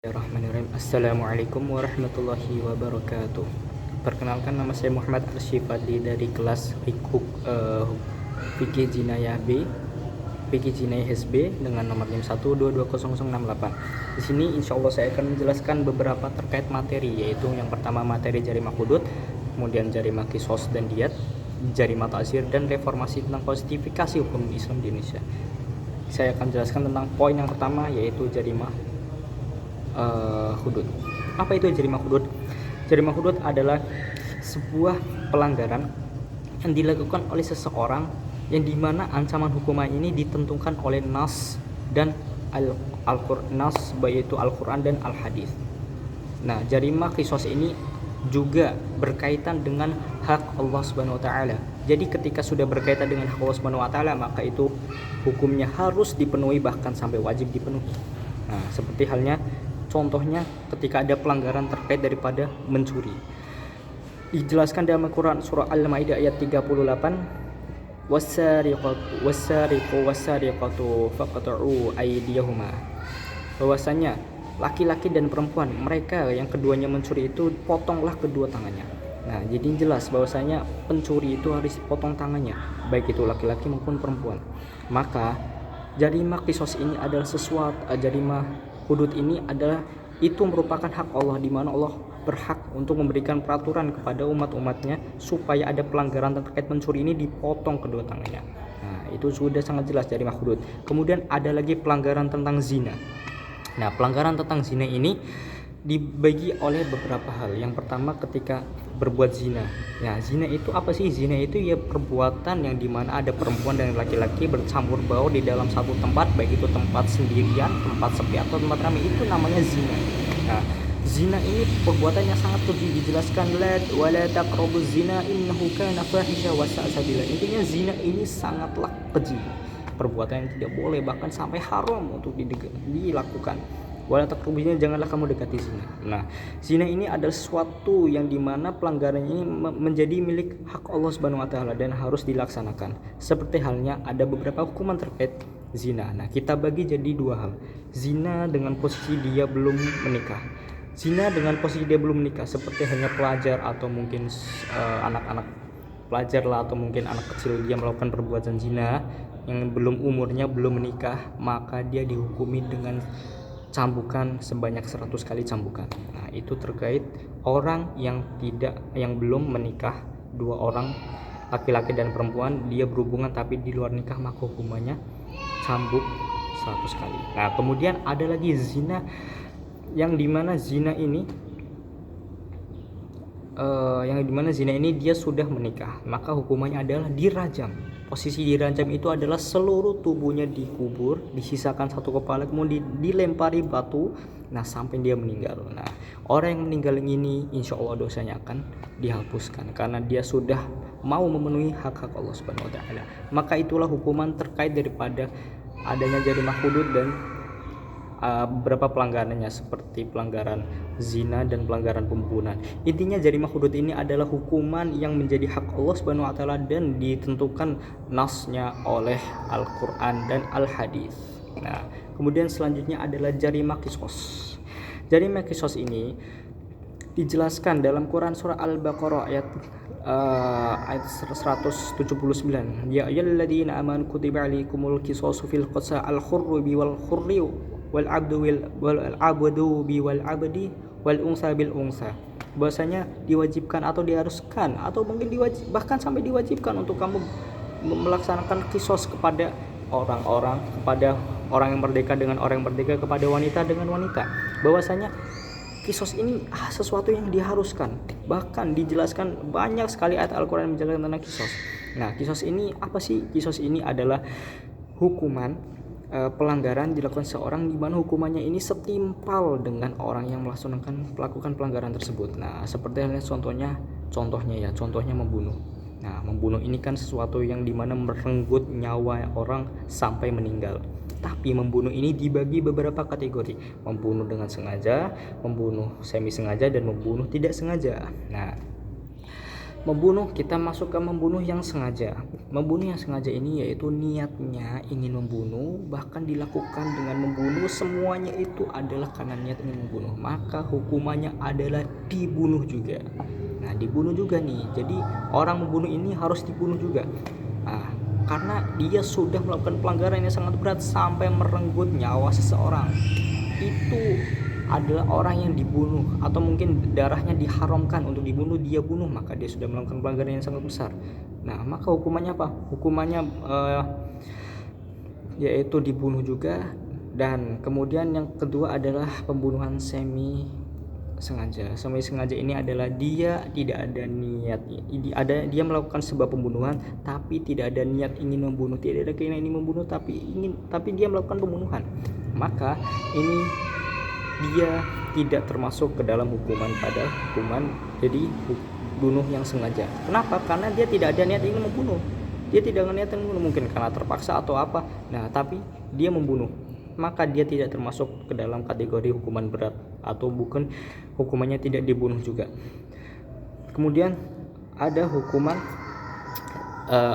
Bismillahirrahmanirrahim. Assalamualaikum warahmatullahi wabarakatuh. Perkenalkan, nama saya Muhammad Arsyifadli dari kelas Fikih Jinayah B, Fikih Jinayah SB dengan nomor NIM 1220068. Di sini insya Allah saya akan menjelaskan beberapa terkait materi, yaitu yang pertama materi jarimah hudud, kemudian jarimah qisas dan diyat, jarimah ta'zir, dan reformasi tentang klasifikasi hukum Islam di Indonesia. Saya akan jelaskan tentang poin yang pertama, yaitu jarimah hudud. Apa itu jarimah hudud? Jarimah hudud adalah sebuah pelanggaran yang dilakukan oleh seseorang yang dimana ancaman hukuman ini ditentukan oleh nas dan nas yaitu Al-Quran dan Al-Hadis. Nah, jarimah qisas ini juga berkaitan dengan hak Allah Subhanahu wa taala. Jadi ketika sudah berkaitan dengan hak Allah Subhanahu wa taala, maka itu hukumnya harus dipenuhi, bahkan sampai wajib dipenuhi. Nah, seperti halnya contohnya ketika ada pelanggaran terkait daripada mencuri. Dijelaskan dalam Al-Quran surah Al-Maidah ayat 38, wasariqatu faqta'u aydiyahuma. Bahwasanya laki-laki dan perempuan, mereka yang keduanya mencuri itu, potonglah kedua tangannya. Nah, jadi jelas bahwasanya pencuri itu harus potong tangannya, baik itu laki-laki maupun perempuan. Maka jarimah qisas ini adalah jarimah hudud ini adalah itu merupakan hak Allah, di mana Allah berhak untuk memberikan peraturan kepada umat-umatnya supaya ada pelanggaran terkait mencuri ini dipotong kedua tangannya. Nah, itu sudah sangat jelas jarimah hudud. Kemudian ada lagi pelanggaran tentang zina. Nah, pelanggaran tentang zina ini dibagi oleh beberapa hal. Yang pertama, ketika berbuat zina. Nah, zina itu apa sih? Zina itu ya perbuatan yang dimana ada perempuan dan laki-laki bercampur baur di dalam satu tempat, baik itu tempat sendirian, tempat sepi, atau tempat ramai, itu namanya zina. Nah, zina ini perbuatan yang sangat keji. Dijelaskan wala taqrabuz zina innahu kana fahisha wa sa'a sabila. Intinya zina ini sangatlah keji, perbuatan yang tidak boleh, bahkan sampai haram untuk dilakukan. Wala taqrabuzina, janganlah kamu dekati zina. Nah, zina ini adalah sesuatu yang dimana pelanggaran ini menjadi milik hak Allah Subhanahu wa taala dan harus dilaksanakan. Seperti halnya ada beberapa hukuman terkait zina. Nah, kita bagi jadi dua hal. Zina dengan posisi dia belum menikah. Zina dengan posisi dia belum menikah, seperti hanya pelajar atau mungkin anak-anak pelajar lah, atau mungkin anak kecil, dia melakukan perbuatan zina yang belum umurnya, belum menikah, maka dia dihukumi dengan cambukan sebanyak 100 kali cambukan. Nah, itu terkait orang yang belum menikah, dua orang laki-laki dan perempuan, dia berhubungan tapi di luar nikah, maka hukumannya cambuk 100 kali. Nah, kemudian ada lagi zina yang dimana zina ini dia sudah menikah, maka hukumannya adalah dirajam. Posisi dirajam itu adalah seluruh tubuhnya dikubur, disisakan satu kepala, kemudian dilempari batu, nah sampai dia meninggal. Nah, orang yang meninggal ini insya Allah dosanya akan dihapuskan karena dia sudah mau memenuhi hak-hak Allah Subhanahu wa taala. Maka itulah hukuman terkait daripada adanya jarimah hudud dan beberapa pelanggarannya, seperti pelanggaran zina dan pelanggaran pembunuhan. Intinya jarimah hudud ini adalah hukuman yang menjadi hak Allah Subhanahu wa taala dan ditentukan nasnya oleh Al-Qur'an dan Al-Hadis. Nah, kemudian selanjutnya adalah jarimah qisas. Jarimah qisas ini dijelaskan dalam Quran surah Al-Baqarah ayat 179. Ya ayyuhalladzina amanu kutiba alaikumul qisasu fil qatsa al-hurru wal hurri wal abdu wal abdi wal unsa bil unsa. Bahwasanya diwajibkan atau diharuskan atau mungkin bahkan sampai diwajibkan untuk kamu melaksanakan qisas kepada kepada orang yang merdeka dengan orang yang merdeka, kepada wanita dengan wanita. Bahwasanya qisas ini sesuatu yang diharuskan. Bahkan dijelaskan banyak sekali ayat Al-Quran yang menjelaskan tentang qisas. Nah, qisas ini apa sih? Qisas ini adalah hukuman pelanggaran dilakukan seorang di mana hukumannya ini setimpal dengan orang yang melakukan pelanggaran tersebut. Nah, seperti halnya contohnya membunuh. Nah, membunuh ini kan sesuatu yang dimana merenggut nyawa orang sampai meninggal. Tapi membunuh ini dibagi beberapa kategori: membunuh dengan sengaja, membunuh semi sengaja, dan membunuh tidak sengaja. Nah, Membunuh, kita masuk ke membunuh yang sengaja. Membunuh yang sengaja ini yaitu niatnya ingin membunuh, bahkan dilakukan dengan membunuh, semuanya itu adalah karena niat ingin membunuh. Maka hukumannya adalah dibunuh juga. Nah, dibunuh juga nih. Jadi orang membunuh ini harus dibunuh juga. Nah, karena dia sudah melakukan pelanggaran yang sangat berat sampai merenggut nyawa seseorang. Itu adalah orang yang dibunuh, atau mungkin darahnya diharamkan untuk dibunuh, dia bunuh, maka dia sudah melakukan pelanggaran yang sangat besar. Nah, maka hukumannya apa? Hukumannya yaitu dibunuh juga. Dan kemudian yang kedua adalah pembunuhan semi sengaja. Semi sengaja ini adalah dia tidak ada niat, dia melakukan sebuah pembunuhan tapi tidak ada niat ingin membunuh, tidak ada keinginan ingin membunuh, tapi dia melakukan pembunuhan. Maka ini dia tidak termasuk ke dalam hukuman jadi bunuh yang sengaja. Kenapa? Karena dia tidak ada niat ingin membunuh. Dia tidak ada niat ingin membunuh, mungkin karena terpaksa atau apa. Nah, tapi dia membunuh. Maka dia tidak termasuk ke dalam kategori hukuman berat, atau bukan, hukumannya tidak dibunuh juga. Kemudian ada hukuman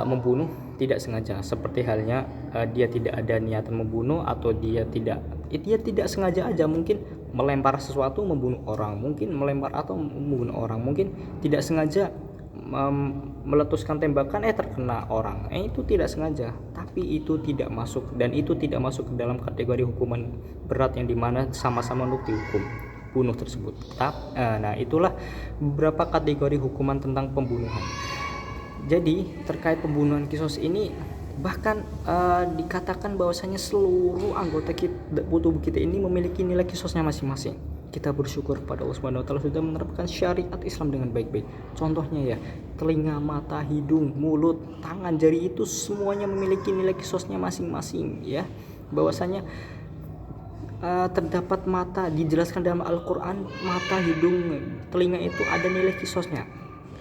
membunuh tidak sengaja, seperti halnya dia tidak ada niatan membunuh, atau dia tidak sengaja aja, mungkin melempar sesuatu membunuh orang, mungkin melempar atau membunuh orang, mungkin tidak sengaja meletuskan tembakan terkena orang, itu tidak sengaja, tapi itu tidak masuk, dan itu tidak masuk ke dalam kategori hukuman berat yang dimana sama-sama untuk dihukum bunuh tersebut. Nah, itulah beberapa kategori hukuman tentang pembunuhan. Jadi terkait pembunuhan kisos ini bahkan dikatakan bahwasanya seluruh anggota tubuh kita ini memiliki nilai kisosnya masing-masing. Kita bersyukur pada Allah Subhanahu wa taala sudah menerapkan syariat Islam dengan baik-baik. Contohnya ya, telinga, mata, hidung, mulut, tangan, jari itu semuanya memiliki nilai kisosnya masing-masing ya. Bahwasanya terdapat mata, dijelaskan dalam Al-Qur'an, mata, hidung, telinga itu ada nilai kisosnya.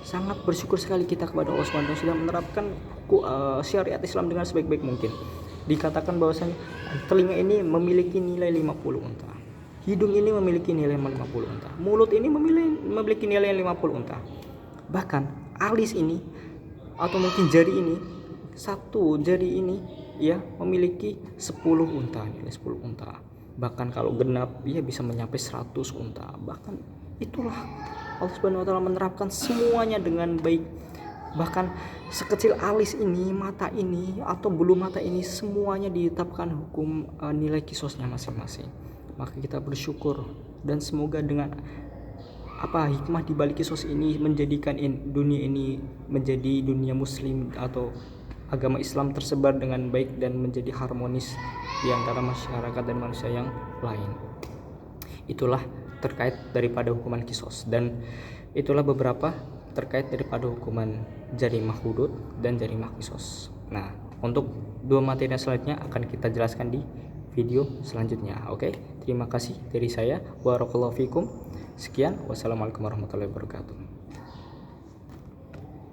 Sangat bersyukur sekali kita kepada Allah Subhanahu wa taala sudah menerapkan syariat Islam dengan sebaik-baik mungkin. Dikatakan bahwasanya telinga ini memiliki nilai 50 unta. Hidung ini memiliki nilai 50 unta. Mulut ini memiliki nilai 50 unta. Bahkan alis ini atau mungkin jari ini, satu jari ini ya memiliki 10 unta, nilai 10 unta. Bahkan kalau genap ya bisa mencapai 100 unta. Bahkan itulah Allah Subhanahu wa taala menerapkan semuanya dengan baik. Bahkan sekecil alis ini, mata ini atau bulu mata ini semuanya ditetapkan hukum nilai kisosnya masing-masing. Maka kita bersyukur, dan semoga dengan hikmah di balik kisos ini menjadikan dunia ini menjadi dunia muslim atau agama Islam tersebar dengan baik dan menjadi harmonis di antara masyarakat dan manusia yang lain. Itulah terkait daripada hukuman kisos, dan itulah beberapa terkait daripada hukuman jarimah hudud dan jarimah kisos. Nah, untuk dua materi selanjutnya akan kita jelaskan di video selanjutnya. Oke, terima kasih dari saya. Barakallahu fikum. Sekian, wassalamualaikum warahmatullahi wabarakatuh.